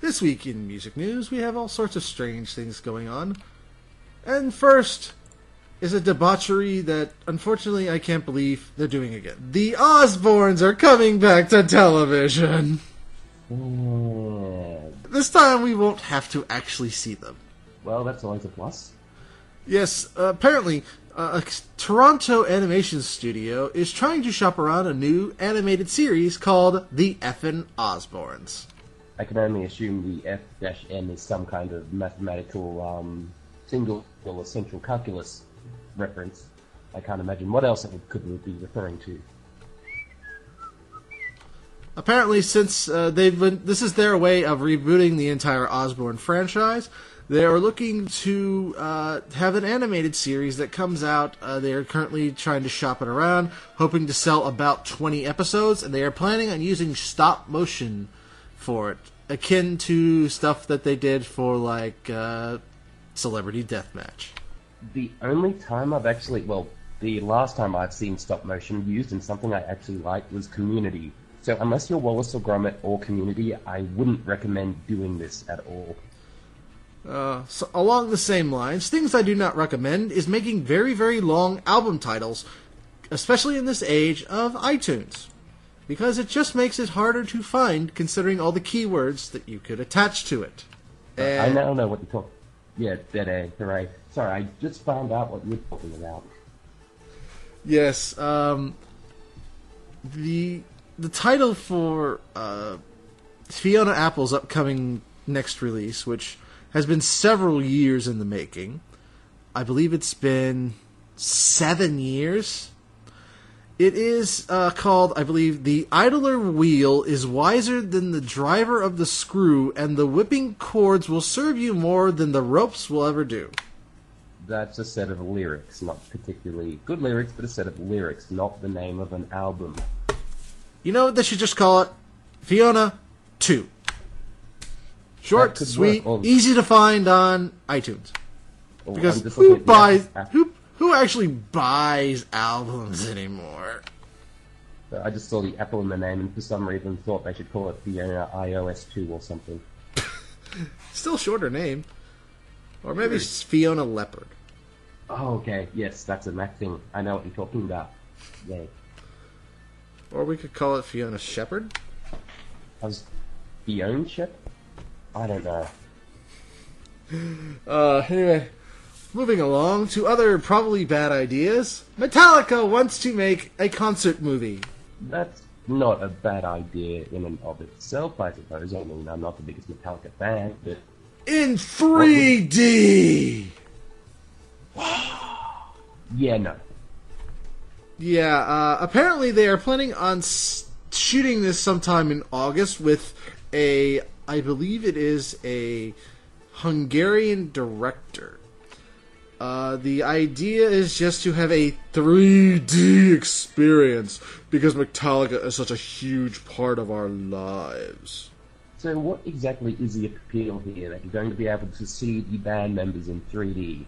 This week in music news, we have all sorts of strange things going on. And first is a debauchery that, unfortunately, I can't believe they're doing again. The Osbournes are coming back to television! This time we won't have to actually see them. Well, that's always a plus. Yes, apparently, a Toronto animation studio is trying to shop around a new animated series called The Effin' Osbournes. I can only assume the F-N is some kind of mathematical single or central calculus reference. I can't imagine what else it could be referring to. Apparently, since this is their way of rebooting the entire Osbourne franchise, they are looking to have an animated series that comes out. They are currently trying to shop it around, hoping to sell about 20 episodes, and they are planning on using stop motion for it, akin to stuff that they did for, like, Celebrity Deathmatch. The only time the last time I've seen stop motion used in something I actually liked was Community. So unless you're Wallace or Gromit or Community, I wouldn't recommend doing this at all. So along the same lines, things I do not recommend is making very, very long album titles, especially in this age of iTunes, because it just makes it harder to find considering all the keywords that you could attach to it. I now know what you're talking. Yeah, dead A, hooray. Sorry, I just found out what you're talking about. Yes, the title for Fiona Apple's upcoming next release, which has been several years in the making. I believe it's been 7 years. It is called, I believe, The Idler Wheel is wiser than the driver of the screw, and the whipping cords will serve you more than the ropes will ever do. That's a set of lyrics, not particularly good lyrics, but a set of lyrics, not the name of an album. You know what they should just call it? Fiona 2. Short, sweet, easy to find on iTunes. Because who actually buys albums anymore? I just saw the Apple in the name and for some reason thought they should call it Fiona iOS 2 or something. Still shorter name. Or maybe it's Fiona Leopard. Oh, okay. Yes, that's a Mac thing. I know what you're talking about. Yay. Or we could call it Fiona Shepherd. Fiona Shepherd? I don't know. Anyway, moving along to other probably bad ideas. Metallica wants to make a concert movie. That's not a bad idea in and of itself, I suppose. I mean, I'm not the biggest Metallica fan, but... In 3D! Yeah, no. Yeah, apparently they are planning on shooting this sometime in August with I believe it is a Hungarian director. The idea is just to have a 3D experience because Metallica is such a huge part of our lives. So what exactly is the appeal here, that you're going to be able to see the band members in 3D?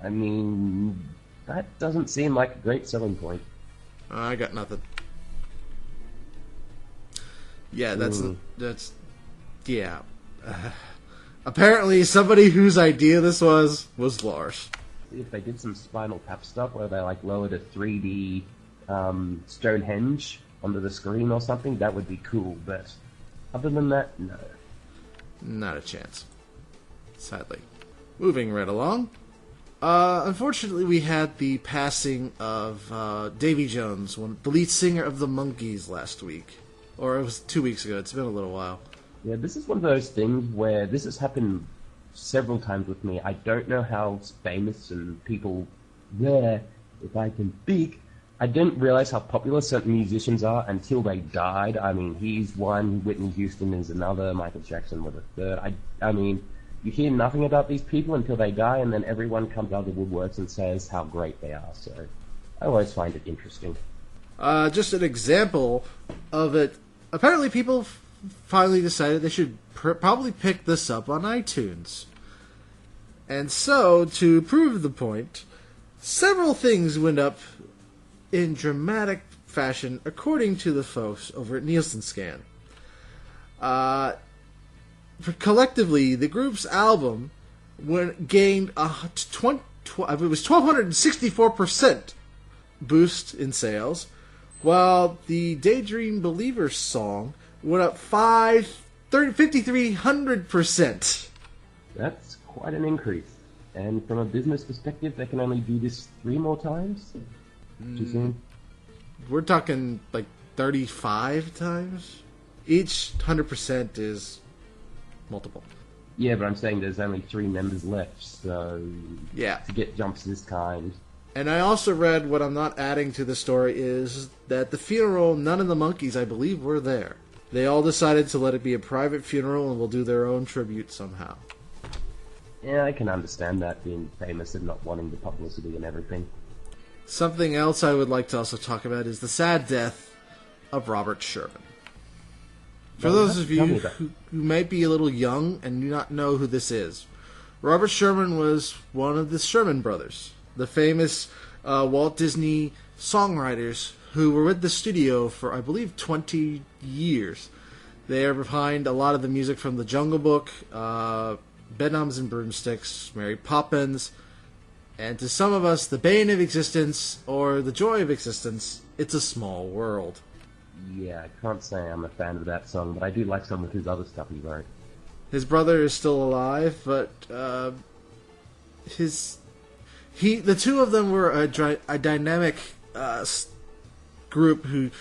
I mean, that doesn't seem like a great selling point. I got nothing. Yeah, that's yeah. Apparently, somebody whose idea this was Lars. If they did some Spinal Tap stuff where they lowered a 3D Stonehenge onto the screen or something, that would be cool. But other than that, no. Not a chance. Sadly. Moving right along. Unfortunately, we had the passing of Davy Jones, the lead singer of the Monkees, last week. Or it was 2 weeks ago. It's been a little while. Yeah, this is one of those things where this has happened several times with me. I don't know how famous and people there, if I can speak, I didn't realize how popular certain musicians are until they died. I mean, he's one, Whitney Houston is another, Michael Jackson was a third. I mean, you hear nothing about these people until they die, and then everyone comes out of the woodworks and says how great they are. So I always find it interesting. Just an example of it. Apparently people finally decided they should probably pick this up on iTunes. And so, to prove the point, several things went up in dramatic fashion according to the folks over at Nielsen Scan. collectively, the group's album gained it was 1,264% boost in sales, while the Daydream Believer song went up 5,300%. That's quite an increase. And from a business perspective, they can only do this 3 more times? Too soon? We're talking like 35 times. Each 100% is multiple. Yeah, but I'm saying there's only 3 members left, so... Yeah. To get jumps this kind... And I also read, what I'm not adding to the story is that the funeral, none of the monkeys, I believe, were there. They all decided to let it be a private funeral and will do their own tribute somehow. Yeah, I can understand that, being famous and not wanting the publicity and everything. Something else I would like to also talk about is the sad death of Robert Sherman. For those of you who might be a little young and do not know who this is, Robert Sherman was one of the Sherman Brothers, the famous Walt Disney songwriters who were with the studio for, I believe, 20 years. They are behind a lot of the music from The Jungle Book, Bedknobs and Broomsticks, Mary Poppins, and to some of us, The Bane of Existence, or The Joy of Existence, It's a Small World. Yeah, I can't say I'm a fan of that song, but I do like some of his other stuff he wrote. His brother is still alive, but the two of them were a dynamic group who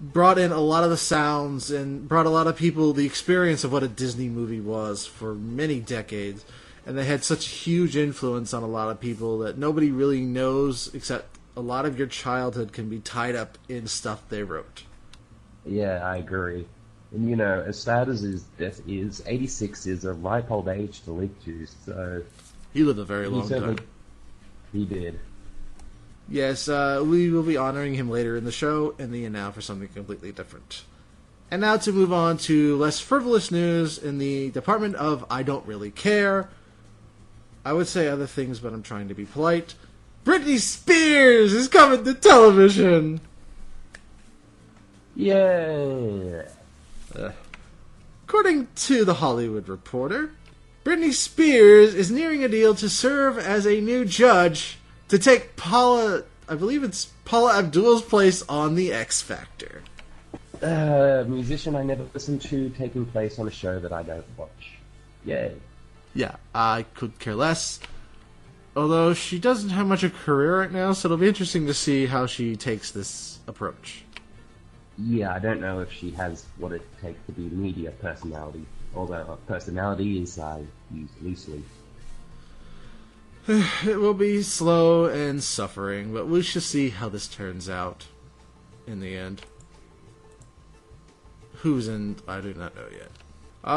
brought in a lot of the sounds and brought a lot of people the experience of what a Disney movie was for many decades. And they had such a huge influence on a lot of people that nobody really knows, except a lot of your childhood can be tied up in stuff they wrote. Yeah, I agree. And you know, as sad as his death is, 86 is a ripe old age to live to, so... He lived a very long time. He did. Yes, we will be honoring him later in the show, and then now for something completely different. And now to move on to less frivolous news in the department of I Don't Really Care. I would say other things, but I'm trying to be polite. Britney Spears is coming to television! Yeah. According to The Hollywood Reporter, Britney Spears is nearing a deal to serve as a new judge to take Paula Abdul's place on The X Factor. Musician I never listened to taking place on a show that I don't watch. Yay. Yeah, I could care less. Although she doesn't have much of a career right now, so it'll be interesting to see how she takes this approach. Yeah, I don't know if she has what it takes to be media personality, although personality is used loosely. It will be slow and suffering, but we shall see how this turns out in the end. Who's in, I do not know yet.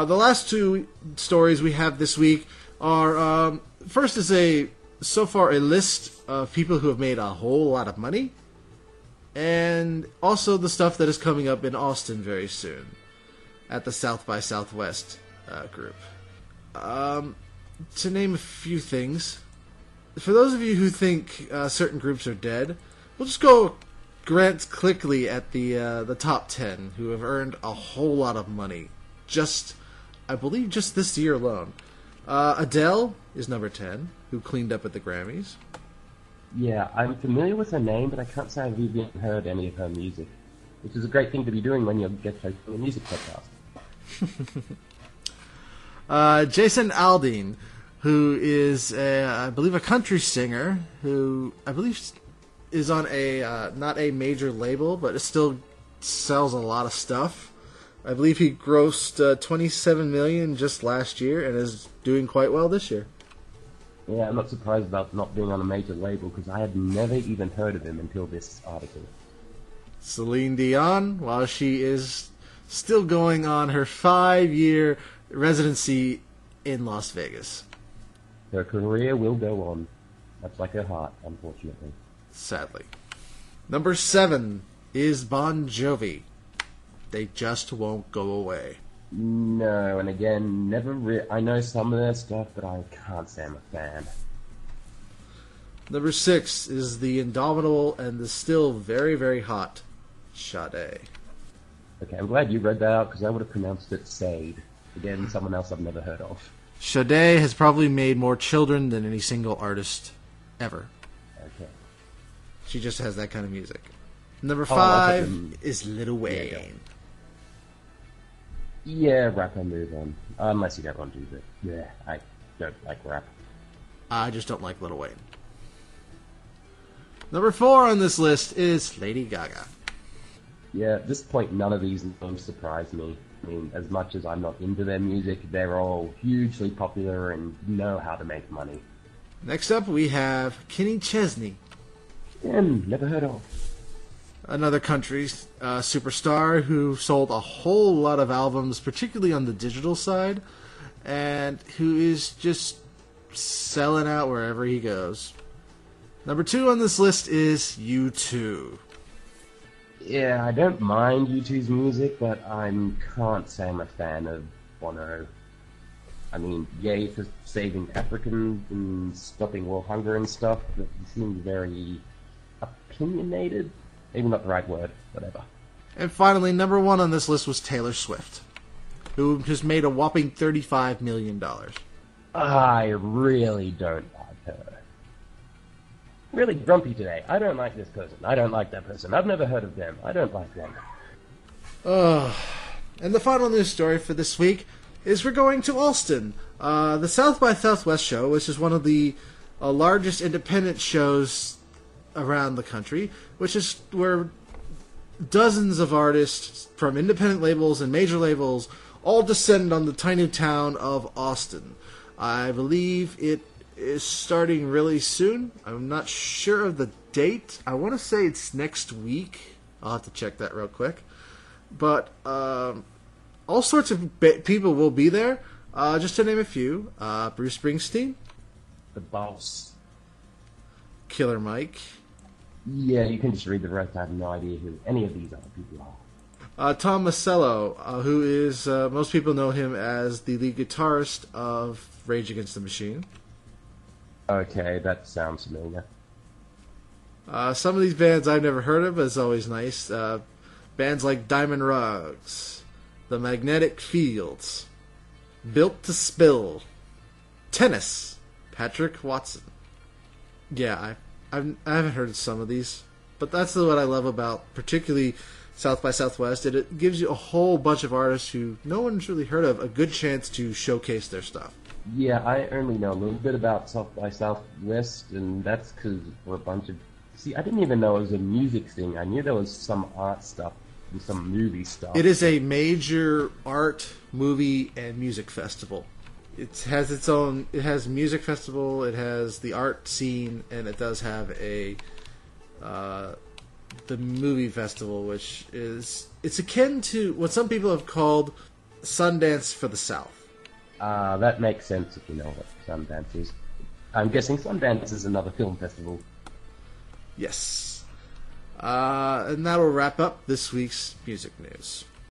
The last two stories we have this week are, first is so far a list of people who have made a whole lot of money, and also the stuff that is coming up in Austin very soon at the South by Southwest group. To name a few things, for those of you who think certain groups are dead, we'll just go glance quickly at the top 10 who have earned a whole lot of money. I believe just this year alone. Adele is number 10, who cleaned up at the Grammys. Yeah, I'm familiar with her name, but I can't say I've even heard any of her music, which is a great thing to be doing when you get hosting a music podcast. Jason Aldean, who is, I believe, a country singer, who I believe is on not a major label, but it still sells a lot of stuff. I believe he grossed $27 million just last year and is doing quite well this year. Yeah, I'm not surprised about not being on a major label, because I had never even heard of him until this article. Celine Dion, while she is still going on her 5-year residency in Las Vegas. Her career will go on, much like her heart, unfortunately. Sadly. Number 7 is Bon Jovi. They just won't go away. No, and again, I know some of their stuff, but I can't say I'm a fan. Number 6 is the indomitable and the still very, very hot Sade. Okay, I'm glad you read that out, because I would have pronounced it Sade. Again, someone else I've never heard of. Sade has probably made more children than any single artist ever. Okay. She just has that kind of music. Number Oh, 5 is Lil Wayne. Yeah, rap and move on. Unless you don't want to, but yeah, I don't like rap. I just don't like Lil Wayne. Number 4 on this list is Lady Gaga. Yeah, at this point, none of these names surprise me. I mean, as much as I'm not into their music, they're all hugely popular and know how to make money. Next up, we have Kenny Chesney. Again, never heard of. Another country superstar who sold a whole lot of albums, particularly on the digital side, and who is just selling out wherever he goes. Number 2 on this list is U2. Yeah, I don't mind U2's music, but I can't say I'm a fan of Bono. I mean, yay for saving Africans and stopping world hunger and stuff, but he seems very opinionated. Maybe not the right word, whatever. And finally, number 1 on this list was Taylor Swift, who just made a whopping $35 million. I really don't like her. Really grumpy today. I don't like this person. I don't like that person. I've never heard of them. I don't like them. And the final news story for this week is we're going to Alston. The South by Southwest show, which is one of the largest independent shows around the country, which is where dozens of artists from independent labels and major labels all descend on the tiny town of Austin. I believe it is starting really soon. I'm not sure of the date. I want to say it's next week. I'll have to check that real quick. But all sorts of people will be there. Just to name a few. Bruce Springsteen. The Boss. Killer Mike. Yeah, you can just read the rest. I have no idea who any of these other people are. Tom Masello, who is, most people know him as the lead guitarist of Rage Against the Machine. Okay, that sounds familiar. Some of these bands I've never heard of, but it's always nice. Bands like Diamond Rugs, The Magnetic Fields, Built to Spill, Tennis, Patrick Watson. Yeah, I haven't heard of some of these, but that's what I love about particularly South by Southwest. It gives you a whole bunch of artists who no one's really heard of a good chance to showcase their stuff. Yeah, I only know a little bit about South by Southwest, and that's because we're a bunch of... See, I didn't even know it was a music thing. I knew there was some art stuff and some movie stuff. It is a major art, movie, and music festival. It has its own... It has music festival, it has the art scene, and it does have a... the movie festival, which is... It's akin to what some people have called Sundance for the South. That makes sense if you know what Sundance is. I'm guessing Sundance is another film festival. Yes. And that'll wrap up this week's music news.